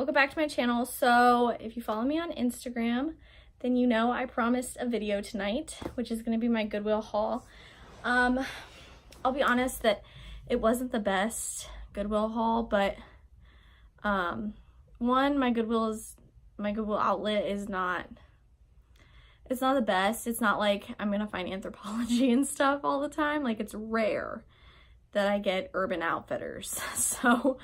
welcome back to my channel. So if you follow me on Instagram, then you know I promised a video tonight, which is going to be my Goodwill haul. I'll be honest that it wasn't the best Goodwill haul, but one, my Goodwill outlet is not, it's not the best. It's not like I'm gonna find Anthropologie and stuff all the time. Like, it's rare that I get Urban Outfitters. So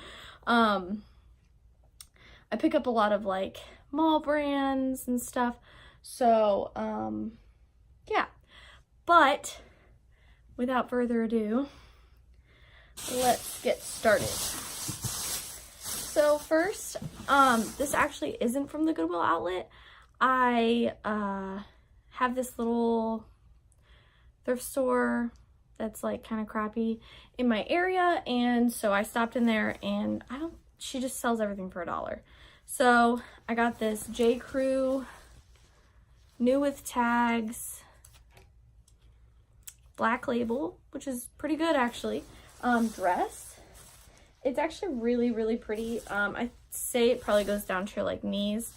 I pick up a lot of like mall brands and stuff. So yeah, but without further ado, let's get started. So first, this actually isn't from the Goodwill outlet. I have this little thrift store that's like kind of crappy in my area, and so I stopped in there, and she just sells everything for $1. So I got this J. Crew new with tags black label, which is pretty good actually, dress. It's actually really pretty. I say it probably goes down to your like knees.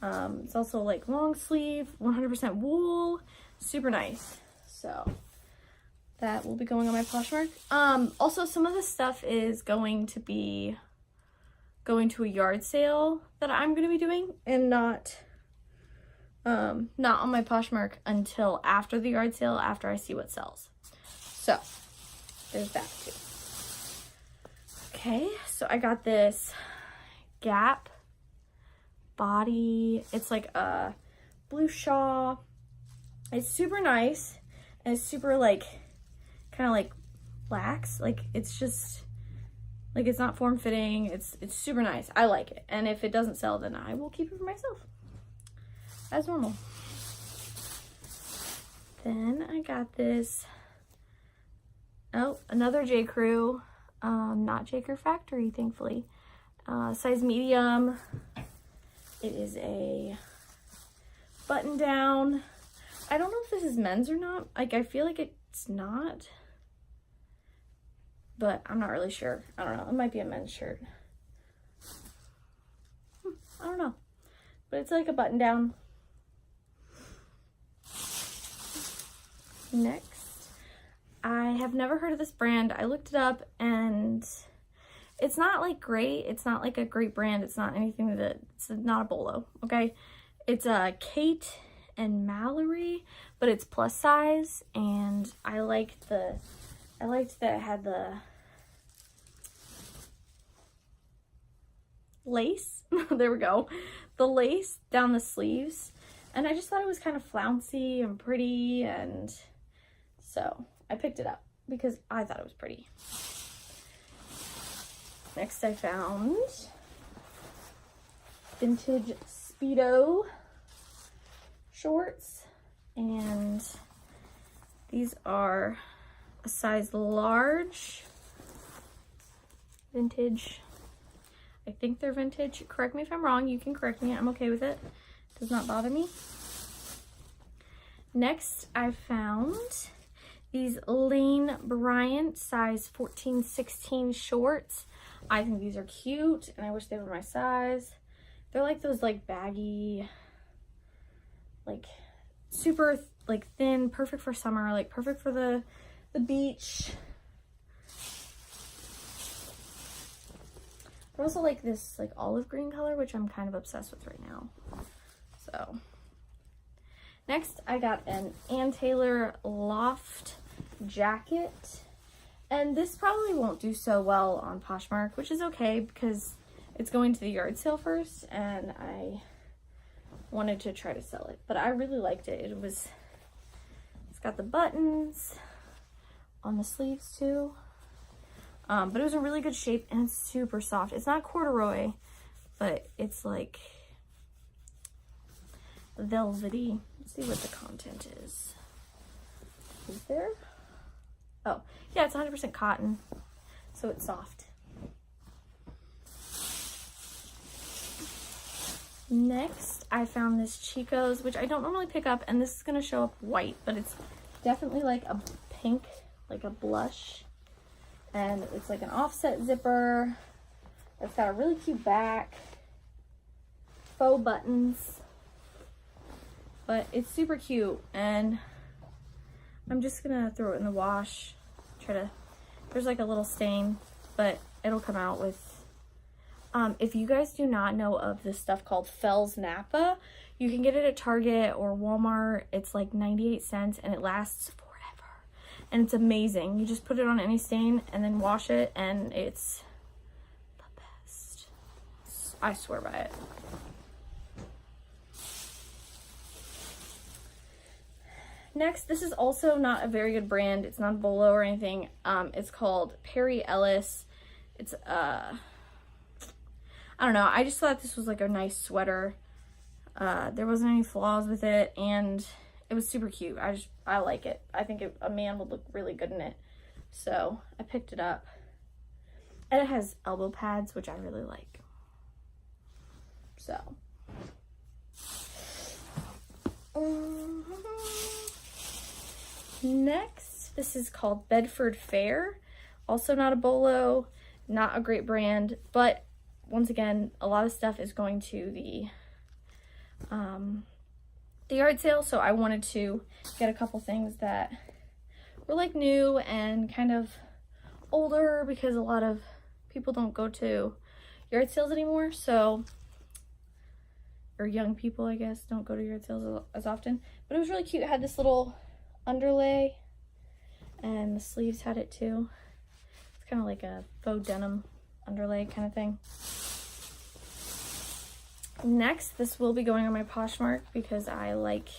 It's also like long sleeve, 100% wool, super nice. So that will be going on my Poshmark. Also some of this stuff is going to a yard sale that I'm going to be doing, and not on my Poshmark until after the yard sale, after I see what sells. So there's that too. Okay, so I got this Gap body. It's like a blue shawl. It's super nice, and it's super like kind of like lax. Like, it's just like, it's not form-fitting. It's super nice. I like it. And if it doesn't sell, then I will keep it for myself as normal. Then I got this, another J. Crew, not J. Crew Factory, thankfully. Size medium. It is a button down. I don't know if this is men's or not. Like, I feel like it's not, but I'm not really sure. I don't know. It might be a men's shirt. I don't know. But it's like a button down. Next, I have never heard of this brand. I looked it up, and it's not like great. It's not like a great brand. It's not anything it's not a bolo, okay? It's a Kate and Mallory, but it's plus size, and I liked that it had the lace. There we go. The lace down the sleeves, and I just thought it was kind of flouncy and pretty, and so I picked it up because I thought it was pretty. Next, I found vintage Speedo shorts, and these are a size large, vintage. I think they're vintage. Correct me if I'm wrong. You can correct me. I'm okay with it. Does not bother me. Next, I found these Lane Bryant size 14-16 shorts. I think these are cute, and I wish they were my size. They're like those like baggy, like super like thin, perfect for summer, like perfect for the beach. They're also like this like olive green color, which I'm kind of obsessed with right now. So next, I got an Ann Taylor Loft jacket, and this probably won't do so well on Poshmark, which is okay because it's going to the yard sale first, and I wanted to try to sell it, but I really liked it. It's got the buttons on the sleeves too, but it was in really good shape, and it's super soft. It's not corduroy, but it's like velvety. Let's see what the content is. Is there? Oh, yeah, it's 100% cotton, so it's soft. Next, I found this Chico's, which I don't normally pick up, and this is going to show up white, but it's definitely like a pink, like a blush, and it's like an offset zipper. It's got a really cute back. faux buttons, but it's super cute, and I'm just gonna throw it in the wash. There's like a little stain, but it'll come out with, if you guys do not know of this stuff called Fells Napa, you can get it at Target or Walmart. It's like 98 cents and it lasts forever. And it's amazing. You just put it on any stain and then wash it, and it's the best. I swear by it. Next, this is also not a very good brand. It's not a Bolo or anything. It's called Perry Ellis. It's, I don't know. I just thought this was like a nice sweater. There wasn't any flaws with it, and it was super cute. I like it. I think a man would look really good in it. So I picked it up. And it has elbow pads, which I really like. So. Next, this is called Bedford Fair. Also not a Bolo, not a great brand, but once again, a lot of stuff is going to the yard sale, so I wanted to get a couple things that were like new and kind of older, because a lot of people don't go to yard sales anymore, so, or young people, I guess, don't go to yard sales as often. But it was really cute. It had this little underlay, and the sleeves had it too. It's kind of like a faux denim underlay kind of thing. Next, this will be going on my Poshmark because I like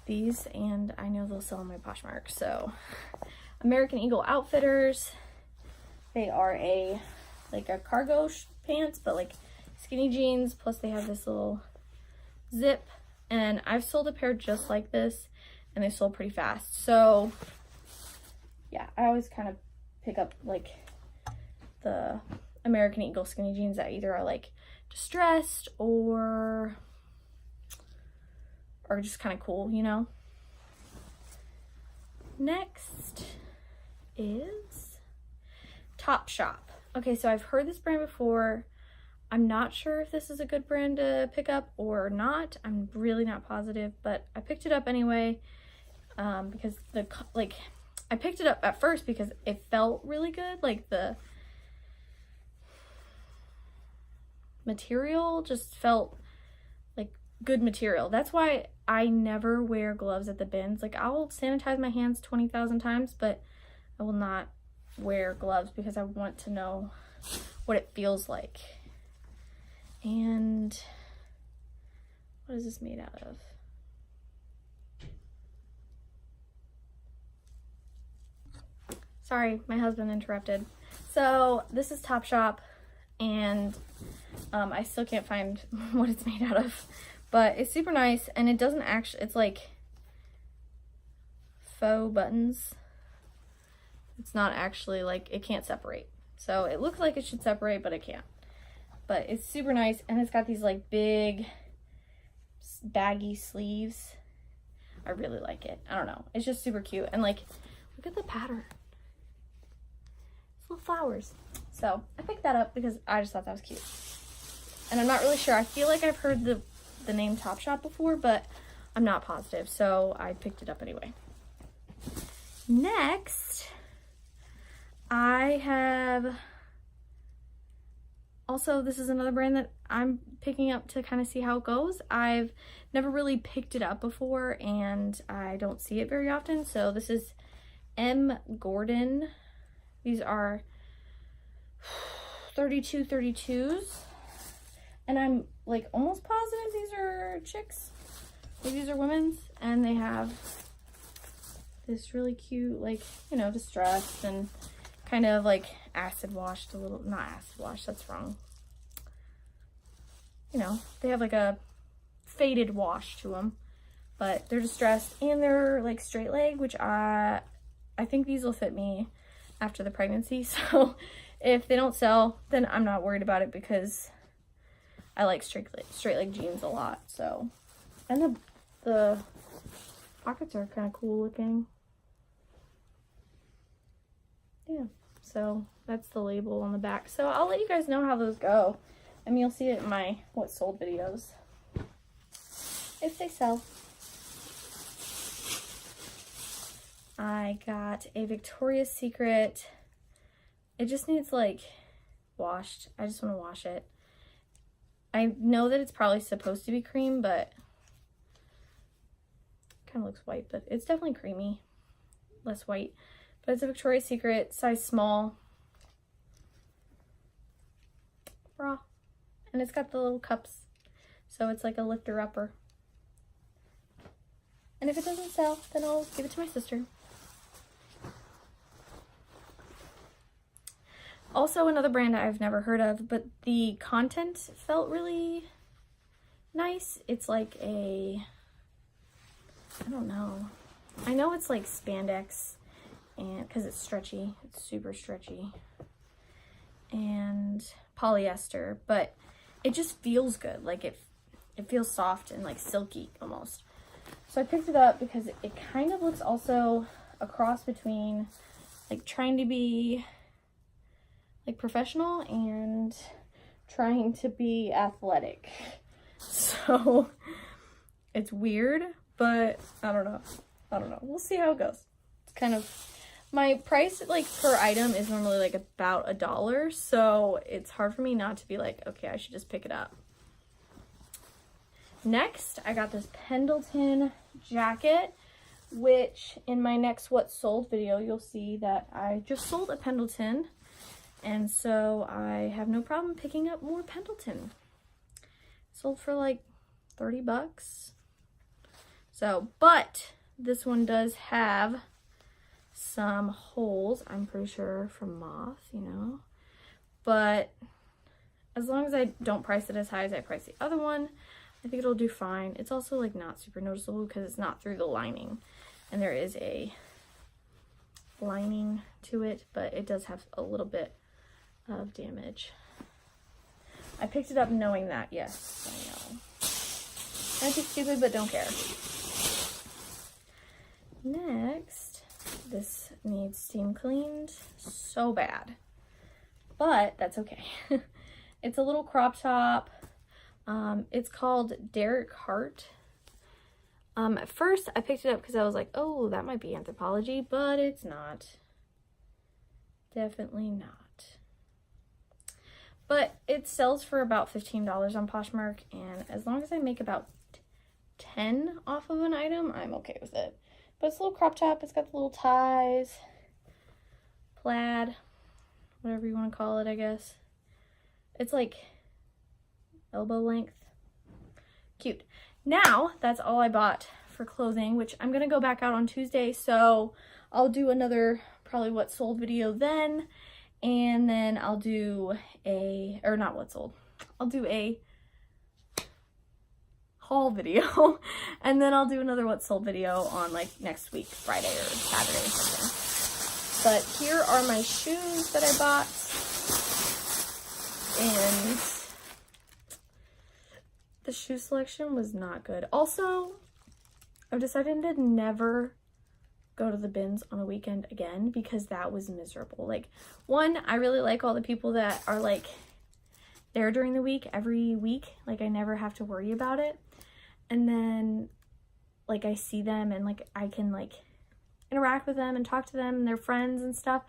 these and I know they'll sell on my Poshmark. So, American Eagle Outfitters. They are like a cargo pants, but like skinny jeans, plus they have this little zip. And I've sold a pair just like this, and they sold pretty fast. So, yeah, I always kind of pick up like the American Eagle skinny jeans that either are like distressed or just kind of cool, you know. Next is Topshop. Okay, so I've heard this brand before. I'm not sure if this is a good brand to pick up or not. I'm really not positive, but I picked it up anyway, because I picked it up at first because it felt really good. Like the material just felt like good material. That's why I never wear gloves at the bins. Like, I'll sanitize my hands 20,000 times, but I will not wear gloves because I want to know what it feels like. And what is this made out of? Sorry, my husband interrupted. So this is Topshop, and I still can't find what it's made out of, but it's super nice, and it doesn't actually, it's like faux buttons. It's not actually like, it can't separate. So it looks like it should separate, but it can't. But it's super nice, and it's got these like big baggy sleeves. I really like it. I don't know. It's just super cute. And like, look at the pattern. It's little flowers. So I picked that up because I just thought that was cute. And I'm not really sure. I feel like I've heard the name Topshop before, but I'm not positive. So I picked it up anyway. Next, I have... Also, this is another brand that I'm picking up to kind of see how it goes. I've never really picked it up before, and I don't see it very often. So this is M. Gordon. These are 32s. And I'm like almost positive these are chicks. Like, these are women's. And they have this really cute, like, you know, distressed and kind of like acid washed a little, not acid washed, that's wrong. You know, they have like a faded wash to them, but they're distressed, and they're like straight leg, which I think these will fit me after the pregnancy. So if they don't sell, then I'm not worried about it because I like straight leg jeans a lot. So, and the pockets are kind of cool looking. Yeah. So that's the label on the back. So I'll let you guys know how those go. I mean, you'll see it in my what sold videos. If they sell. I got a Victoria's Secret. It just needs like washed. I just want to wash it. I know that it's probably supposed to be cream, but kind of looks white, but it's definitely creamy. Less white. But it's a Victoria's Secret, size small. Bra. And it's got the little cups. So it's like a lifter-upper. And if it doesn't sell, then I'll give it to my sister. Also, another brand I've never heard of, but the content felt really nice. It's like a, I don't know. I know it's like spandex, and because it's stretchy, it's super stretchy, and polyester, but it just feels good. Like it feels soft and like silky almost. So I picked it up because it kind of looks also a cross between like trying to be like professional and trying to be athletic. So it's weird, but I don't know. We'll see how it goes. It's kind of, my price like per item is normally like about $1, so it's hard for me not to be like, okay, I should just pick it up. Next, I got this Pendleton jacket, which in my next what sold video, you'll see that I just sold a Pendleton. And so I have no problem picking up more Pendleton. Sold for like 30 bucks. So, but this one does have some holes, I'm pretty sure, from moth, you know. But as long as I don't price it as high as I price the other one, I think it'll do fine. It's also like not super noticeable because it's not through the lining. And there is a lining to it, but it does have a little bit of damage. I picked it up knowing that, yes, I know. I'd be stupid, but don't care. Next, this needs steam cleaned so bad, but that's okay. It's a little crop top. It's called Derek Hart. At first, I picked it up because I was like, oh, that might be Anthropologie, but it's not. Definitely not. But it sells for about $15 on Poshmark, and as long as I make about 10 off of an item, I'm okay with it. But it's a little crop top. It's got the little ties, plaid, whatever you want to call it, I guess. It's like elbow length. Cute. Now, that's all I bought for clothing, which I'm going to go back out on Tuesday, so I'll do another probably what sold video then. And then I'll do a, or not what sold, I'll do a haul video. And then I'll do another what sold video on like next week, Friday or Saturday or something. But here are my shoes that I bought. And the shoe selection was not good. Also, I've decided to never go to the bins on a weekend again because that was miserable. Like, one, I really like all the people that are like there during the week, every week. Like, I never have to worry about it. And then like I see them and like I can like interact with them and talk to them and their friends and stuff.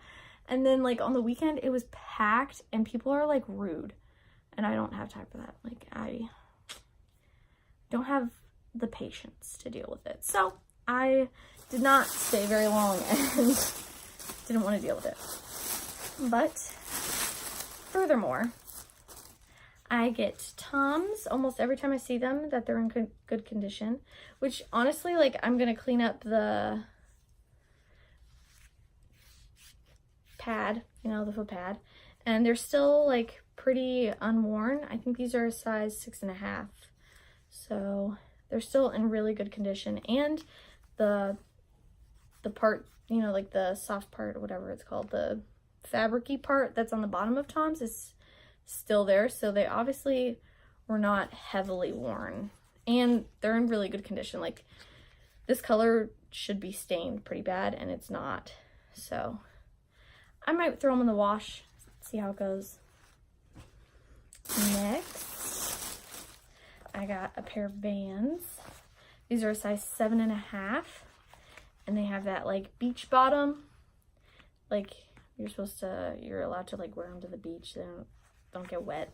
And then like on the weekend it was packed and people are like rude and I don't have time for that. Like, I don't have the patience to deal with it. So I did not stay very long and didn't want to deal with it. But furthermore, I get Toms almost every time I see them that they're in good condition, which honestly, like, I'm going to clean up the pad, you know, the foot pad, and they're still like pretty unworn. I think these are a size 6.5, so they're still in really good condition. And the part, you know, like the soft part, whatever it's called, the fabricy part that's on the bottom of Toms is still there. So they obviously were not heavily worn and they're in really good condition. Like, this color should be stained pretty bad and it's not. So I might throw them in the wash, see how it goes. Next, I got a pair of Vans. These are a size 7.5, and they have that like beach bottom. Like you're allowed to like wear them to the beach. They don't get wet,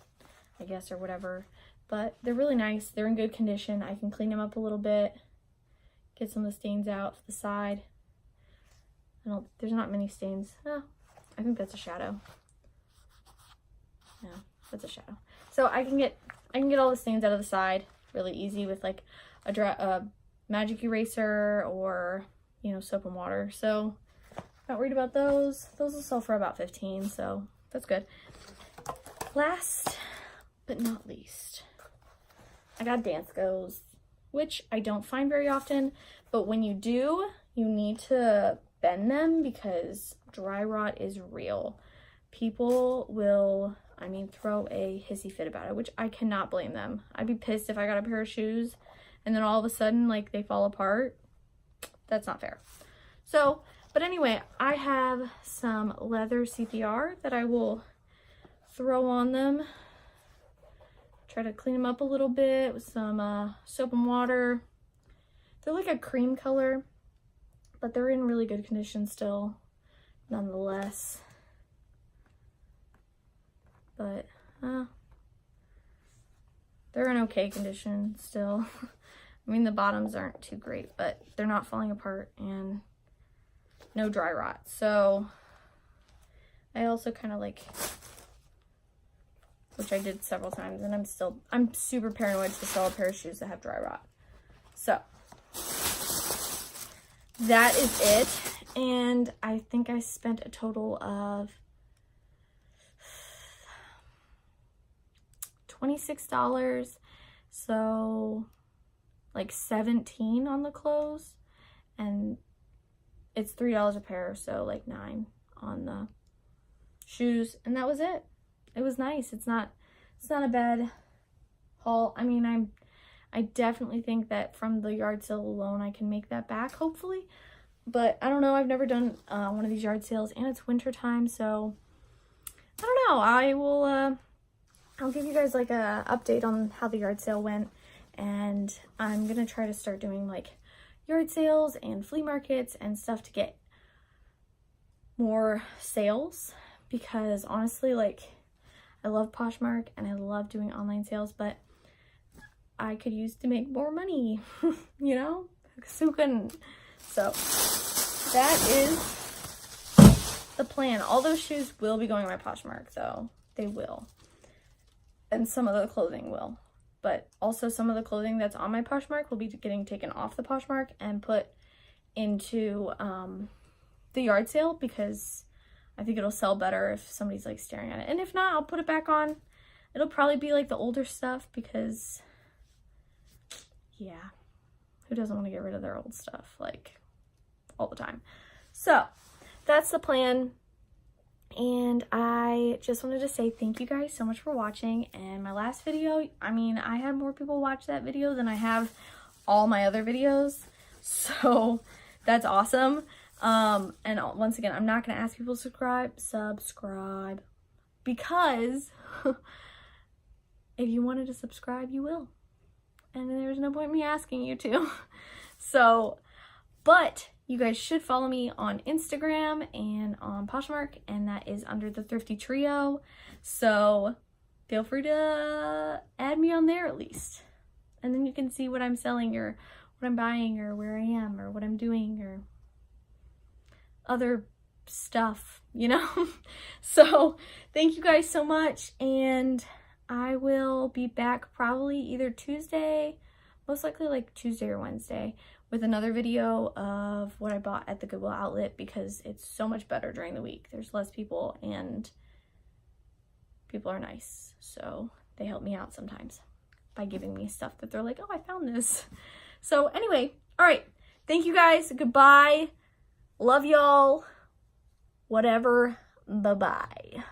I guess, or whatever. But they're really nice. They're in good condition. I can clean them up a little bit, get some of the stains out to the side. There's not many stains. Oh, I think that's a shadow. No, that's a shadow. So I can get all the stains out of the side really easy with like a magic eraser or, you know, soap and water. So not worried about those. Those will sell for about $15, so that's good. Last but not least, I got Danskos, which I don't find very often, but when you do, you need to bend them because dry rot is real. People will, I mean, throw a hissy fit about it, which I cannot blame them. I'd be pissed if I got a pair of shoes and then all of a sudden, like, they fall apart. That's not fair. So, but anyway, I have some leather CPR that I will throw on them. Try to clean them up a little bit with some soap and water. They're like a cream color, but they're in really good condition still, nonetheless. But they're in okay condition still. I mean, the bottoms aren't too great, but they're not falling apart and no dry rot. So I also kind of like, which I did several times, and I'm super paranoid to sell a pair of shoes that have dry rot. So that is it. And I think I spent a total of $26, so like $17 on the clothes, and it's $3 a pair, so like $9 on the shoes, and that was it. It was nice. It's not a bad haul. I mean, I definitely think that from the yard sale alone I can make that back, hopefully, but I don't know. I've never done one of these yard sales, and it's winter time, so I don't know. I'll give you guys like a update on how the yard sale went, and I'm gonna try to start doing like yard sales and flea markets and stuff to get more sales, because honestly, like, I love Poshmark and I love doing online sales, but I could use to make more money, you know, because who couldn't? So that is the plan. All those shoes will be going to my Poshmark, though. They will. And some of the clothing will. But also some of the clothing that's on my Poshmark will be getting taken off the Poshmark and put into the yard sale, because I think it'll sell better if somebody's like staring at it. And if not, I'll put it back on. It'll probably be like the older stuff, because yeah, who doesn't want to get rid of their old stuff like all the time? So that's the plan. And I just wanted to say thank you guys so much for watching. And my last video, I mean, I had more people watch that video than I have all my other videos, so that's awesome. And once again, I'm not going to ask people to subscribe, because if you wanted to subscribe, you will. And there's no point in me asking you to. So, but you guys should follow me on Instagram and on Poshmark, and that is under the Thrifty Trio. So feel free to add me on there at least. And then you can see what I'm selling, or what I'm buying, or where I am, or what I'm doing, or other stuff, you know? So thank you guys so much, and I will be back probably either Tuesday, most likely like Tuesday or Wednesday, with another video of what I bought at the Goodwill outlet, because it's so much better during the week. There's less people, and people are nice, so they help me out sometimes by giving me stuff that they're like, oh, I found this. So anyway, all right, thank you guys, goodbye, love y'all, whatever, bye-bye.